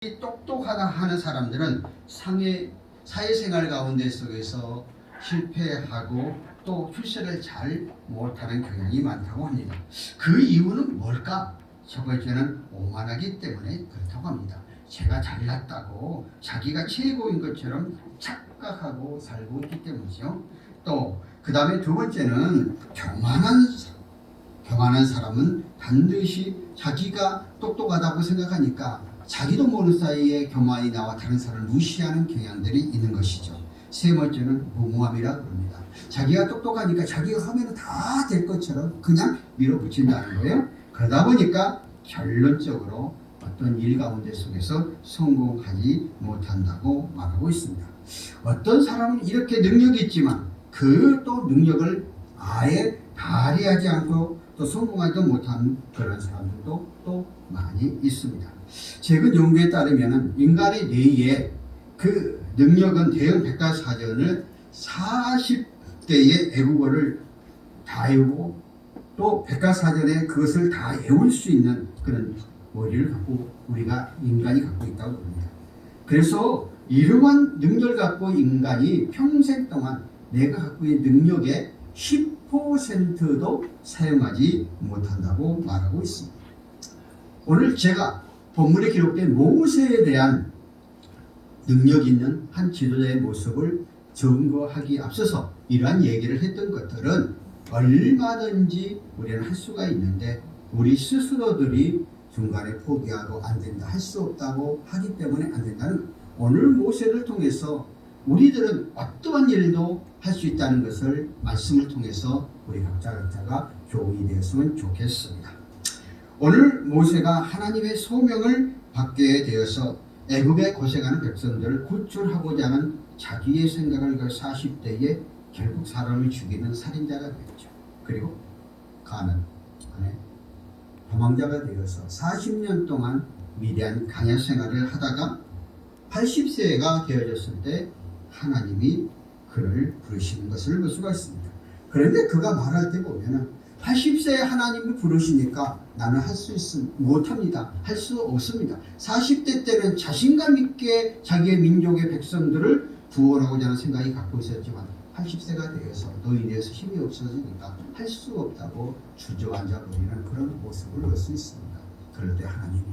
똑똑하다 하는 사람들은 사회생활 가운데 속에서 실패하고 또 출세를 잘 못하는 경향이 많다고 합니다. 그 이유는 뭘까? 첫 번째는 오만하기 때문에 그렇다고 합니다. 제가 잘났다고 자기가 최고인 것처럼 착각하고 살고 있기 때문이죠. 또 그 다음에 두 번째는 교만한 사람은 반드시 자기가 똑똑하다고 생각하니까 자기도 모르는 사이에 교만이 나와 다른 사람을 무시하는 경향들이 있는 것이죠. 세 번째는 무모함이라고 합니다. 자기가 똑똑하니까 자기가 하면 다 될 것처럼 그냥 밀어붙인다는 거예요. 그러다 보니까 결론적으로 어떤 일 가운데 속에서 성공하지 못한다고 말하고 있습니다. 어떤 사람은 이렇게 능력이 있지만 그 또 능력을 아예 발휘하지 않고 또 성공하지도 못하는 그런 사람들도 또 많이 있습니다. 최근 연구에 따르면 인간의 뇌에 그 능력은 대형 백과사전을 40대의 애국어를 다 외우고 또 백과사전에 그것을 다 외울 수 있는 그런 머리를 갖고 우리가 인간이 갖고 있다고 합니다. 그래서 이러한 능력을 갖고 인간이 평생 동안 내가 갖고 있는 능력의 10%도 사용하지 못한다고 말하고 있습니다. 오늘 제가 본문에 기록된 모세에 대한 능력 있는 한 지도자의 모습을 증거하기 앞서서 이러한 얘기를 했던 것들은 얼마든지 우리는 할 수가 있는데 우리 스스로들이 중간에 포기하고 안 된다, 할 수 없다고 하기 때문에 안 된다는 오늘 모세를 통해서 우리들은 어떠한 일도 할 수 있다는 것을 말씀을 통해서 우리 각자가 교훈이 되었으면 좋겠습니다. 오늘 모세가 하나님의 소명을 받게 되어서 애굽에 고생하는 백성들을 구출하고자 하는 자기의 생각을 그 40대에 결국 사람을 죽이는 살인자가 되었죠. 그리고 가는 도망자가 되어서 40년 동안 미디안 강야 생활을 하다가 80세가 되어졌을 때 하나님이 그를 부르시는 것을 볼 수가 있습니다. 그런데 그가 말할 때 보면은 80세에 하나님이 부르시니까 나는 할 수 못합니다. 할 수 없습니다. 40대 때는 자신감 있게 자기의 민족의 백성들을 구원하고자 하는 생각이 갖고 있었지만 80세가 되어서 노인에서 힘이 없어지니까 할 수 없다고 주저앉아 버리는 그런 모습을 볼 수 있습니다. 그럴 때 하나님이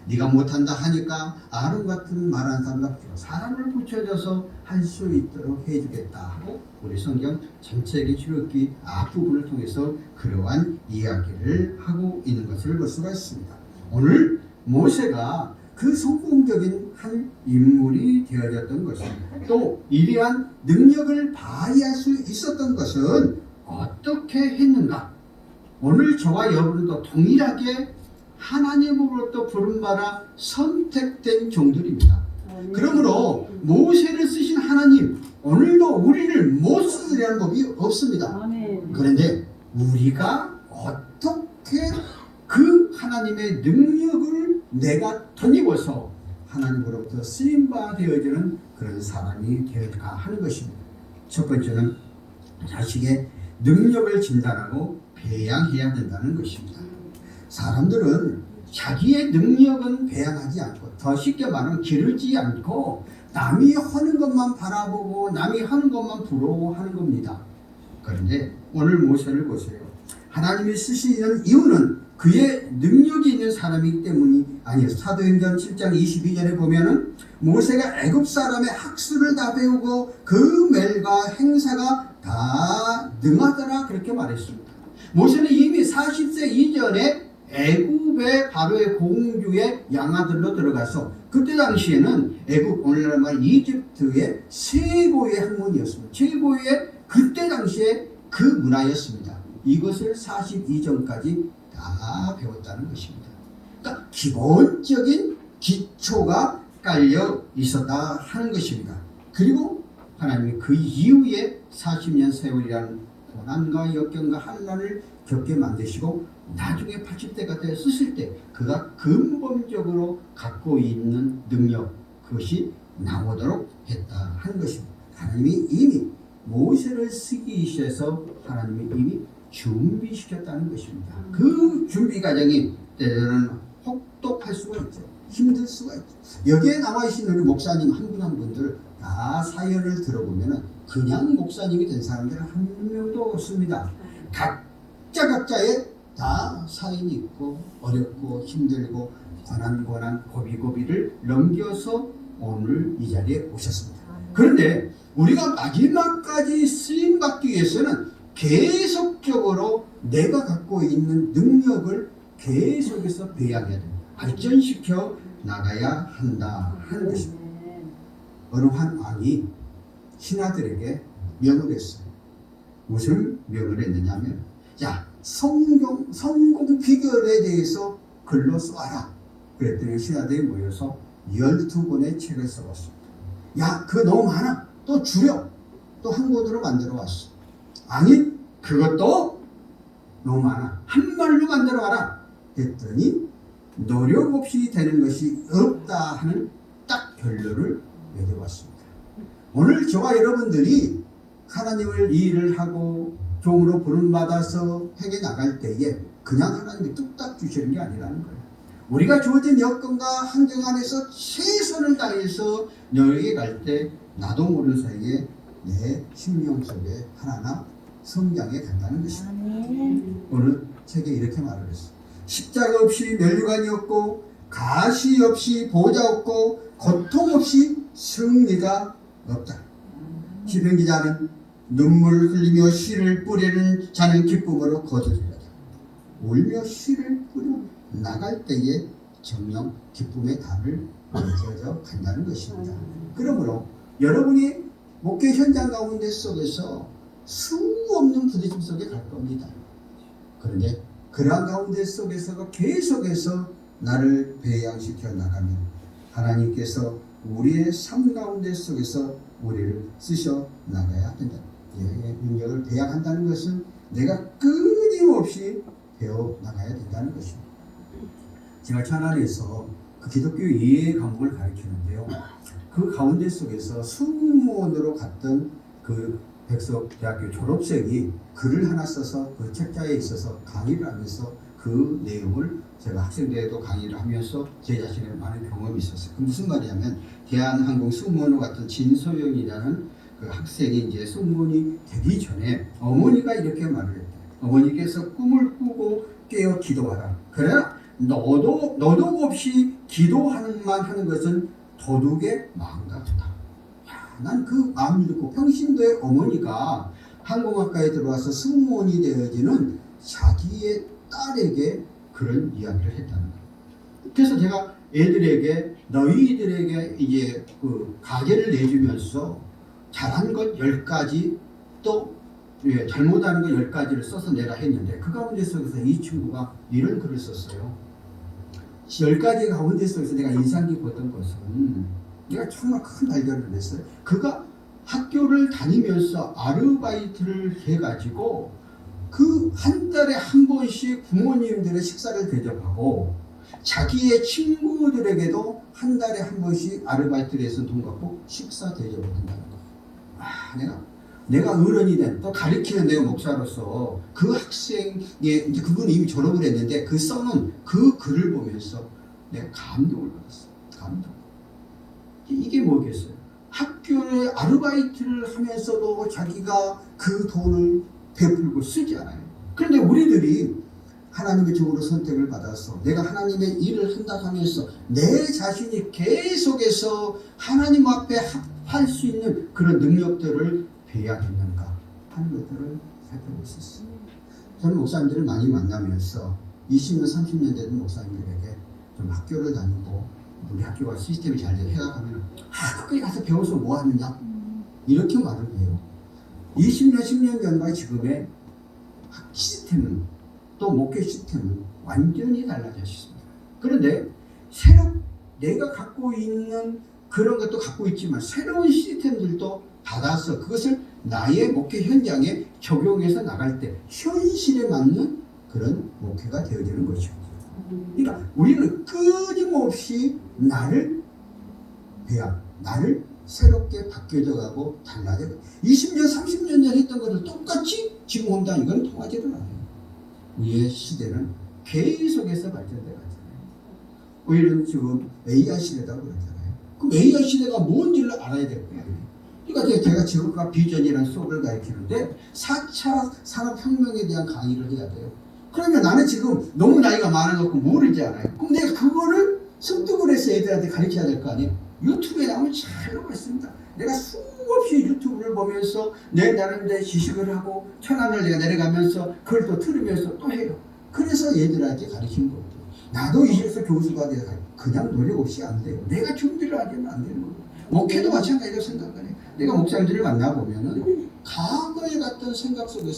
네가 못한다 하니까 아론 같은 말하는 사람답게 사람을 붙여줘서 할 수 있도록 해주겠다 하고 우리 성경 전체의 출애굽기 앞부분을 통해서 그러한 이야기를 하고 있는 것을 볼 수가 있습니다. 오늘 모세가 그 성공적인 한 인물이 되어졌던 것입니다. 또 이러한 능력을 발휘할 수 있었던 것은 어떻게 했는가? 오늘 저와 여러분도 동일하게 하나님으로부터 부름받아 선택된 종들입니다. 그러므로 모세를 쓰신 하나님 오늘도 우리를 못 쓰리라는 법이 없습니다. 그런데 우리가 어떻게 그 하나님의 능력을 내가 덧입어서 하나님으로부터 쓰임받아 되어지는 그런 사람이 되어가 하는 것입니다. 첫 번째는 자식의 능력을 진단하고 배양해야 된다는 것입니다. 사람들은 자기의 능력은 배양하지 않고 더 쉽게 말하면 기르지 않고 남이 하는 것만 바라보고 남이 하는 것만 부러워하는 겁니다. 그런데 오늘 모세를 보세요. 하나님이 쓰시는 이유는 그의 능력이 있는 사람이기 때문이 아니에요. 사도행전 7장 22절에 보면은 모세가 애굽 사람의 학술을 다 배우고 그 멜과 행사가 다 능하더라 그렇게 말했습니다. 모세는 이미 40세 이전에 애굽의 바로의 공주의 양아들로 들어가서 그때 당시에는 애굽 오늘날 말 이집트의 최고의 학문이었습니다. 최고의 그때 당시에 그 문화였습니다. 이것을 40 이전까지 다 배웠다는 것입니다. 그러니까 기본적인 기초가 깔려 있었다 하는 것입니다. 그리고 하나님이 그 이후에 40년 세월이라는 고난과 역경과 환난을 겪게 만드시고 나중에 80대가 되어 쓰실 때 그가 근본적으로 갖고 있는 능력 그것이 나오도록 했다 하는 것입니다. 하나님이 이미 모세를 쓰기 위해서 하나님이 이미 준비시켰다는 것입니다. 그 준비 과정이 때로는 혹독할 수가 있죠. 힘들 수가 있죠. 여기에 나와 계신 우리 목사님 한 분 한 분들 다 사연을 들어보면 그냥 목사님이 된 사람들은 한 명도 없습니다. 각자의 다 사연이 있고 어렵고 힘들고 고난 고비고비를 넘겨서 오늘 이 자리에 오셨습니다. 그런데 우리가 마지막까지 쓰임받기 위해서는 계속적으로 내가 갖고 있는 능력을 계속해서 배양해야 됩니다. 발전시켜 나가야 한다 하는 것입니다. 어느 한 왕이 신하들에게 명을 했어요. 무슨 명을 했느냐면, 야, 성공 비결에 대해서 글로 써와라. 그랬더니 신하들이 모여서 12권의 책을 써봤습니다. 야, 그거 너무 많아. 또 줄여. 또 한 권으로 만들어 왔어. 아니, 그것도 너무 많아. 한 말로 만들어 와라. 했더니 노력 없이 되는 것이 없다 하는 딱 결론을 내려왔습니다. 오늘 저와 여러분들이 하나님을 일을 하고 종으로 부름받아서 행해 나갈 때에 그냥 하나님이 뚝딱 주시는 게 아니라는 거예요. 우리가 주어진 여건과 환경 안에서 최선을 다해서 너에게 갈 때 나도 모르는 사이에 내 심령 속에 하나하나 성장해 간다는 것입니다. 오늘 책에 이렇게 말을 했어요. 십자가 없이 면류관이 없고 가시 없이 보좌 없고 고통 없이 승리가 없다. 시편 기자는 눈물 흘리며 씨를 뿌리는 자는 기쁨으로 거두리라. 울며 씨를 뿌려 나갈 때에 정녕 기쁨의 달을 맺어져 간다는 것입니다. 그러므로 여러분이 목회 현장 가운데 속에서 수없는 없는 부딪힘 속에 갈 겁니다. 그런데 그러한 가운데 속에서 계속해서 나를 배양시켜 나가면 하나님께서 우리의 삶 가운데 속에서 우리를 쓰셔 나가야 된다. 능력을 배양한다는 것은 내가 끊임없이 배워 나가야 된다는 것입니다. 제가 천안에서 그 기독교 이해 과목을 가르치는데요. 그 가운데 속에서 승무원으로 갔던 그 백석대학교 졸업생이 글을 하나 써서 그 책자에 있어서 강의를 하면서 그 내용을 제가 학생들에도 강의를 하면서 제 자신의 많은 경험이 있었어요. 그 무슨 말이냐면 대한항공 승무원으로 갔던 진소영이라는 그 학생이 이제 승무원이 되기 전에 어머니가 이렇게 말을 했대요. 어머니께서 꿈을 꾸고 깨어 기도하라. 그래야 너도 없이 기도하는 만 하는 것은 도둑의 마음 같다. 난 그 마음을 듣고 평신도의 어머니가 항공학과에 들어와서 승무원이 되어지는 자기의 딸에게 그런 이야기를 했다는 거예요. 그래서 제가 애들에게 너희들에게 이제 그 가계를 내주면서 잘한 것 10가지 또 잘못하는 것 10가지를 써서 내라 했는데 그 가운데 속에서 이 친구가 이런 글을 썼어요. 10가지 가운데 속에서 내가 인상 깊었던 것은 내가 정말 큰 발견을 했어요. 그가 학교를 다니면서 아르바이트를 해가지고 그 한 달에 한 번씩 부모님들의 식사를 대접하고 자기의 친구들에게도 한 달에 한 번씩 아르바이트를 해서 돈 갖고 식사 대접을 한다는 거예요. 내가 어른이 된 또 가르치는 내가 목사로서 그 학생의 이제 그분이 이미 졸업을 했는데 그 써놓은 그 글을 보면서 내가 감동을 받았어요. 감동. 이게 뭐겠어요? 학교에 아르바이트를 하면서도 자기가 그 돈을 베풀고 쓰지 않아요. 그런데 우리들이 하나님의 종으로 선택을 받아서 내가 하나님의 일을 한다 하면서 내 자신이 계속해서 하나님 앞에 합할 수 있는 그런 능력들을 배양했는가 하는 것들을 살펴볼 수 있습니다. 저는 목사님들을 많이 만나면서 20년, 30년 된 목사님들에게 좀 학교를 다니고 우리 학교가 시스템이 잘 해나가면 거기 가서 배워서 뭐 하느냐 이렇게 말을 해요. 20년, 10년 전과 지금의 학 시스템은 또 목회 시스템은 완전히 달라졌습니다. 그런데 내가 갖고 있는 그런 것도 갖고 있지만 새로운 시스템들도 받아서 그것을 나의 목회 현장에 적용해서 나갈 때 현실에 맞는 그런 목회가 되어지는 것이죠. 그러니까 우리는 끊임없이 나를 새롭게 바뀌어져 가고 달라져. 20년, 30년 전 했던 것을 똑같이 지금 한다 이건 통하지도 않아요. 우리의 시대는 계속해서 발전돼 가잖아요. 우리는 지금 AI 시대라고 그러잖아요. 그럼 AI 시대가 뭔지를 알아야 될 거예요. 그러니까 제가 지금과 비전이라는 수업을 가르치는데 4차 산업혁명에 대한 강의를 해야 돼요. 그러면 나는 지금 너무 나이가 많아갖고 모르지 않아요. 그럼 내가 그거를 습득을 해서 애들한테 가르쳐야 될 거 아니에요. 유튜브에 나오면 잘 나와 있습니다. 내가 수없이 유튜브를 보면서 내 나름대로 지식을 하고 천안을 내가 내려가면서 그걸 또 들으면서 또 해요. 그래서 얘들한테 가르치는 거고, 나도 이제서 교수가 돼서 그냥 노력 없이 안 돼요. 내가 준비를 안 하면 안 되는 거고, 목회도 마찬가지로 생각을 해요. 내가 목사님들을 만나보면은 과거에 갔던 생각 속에서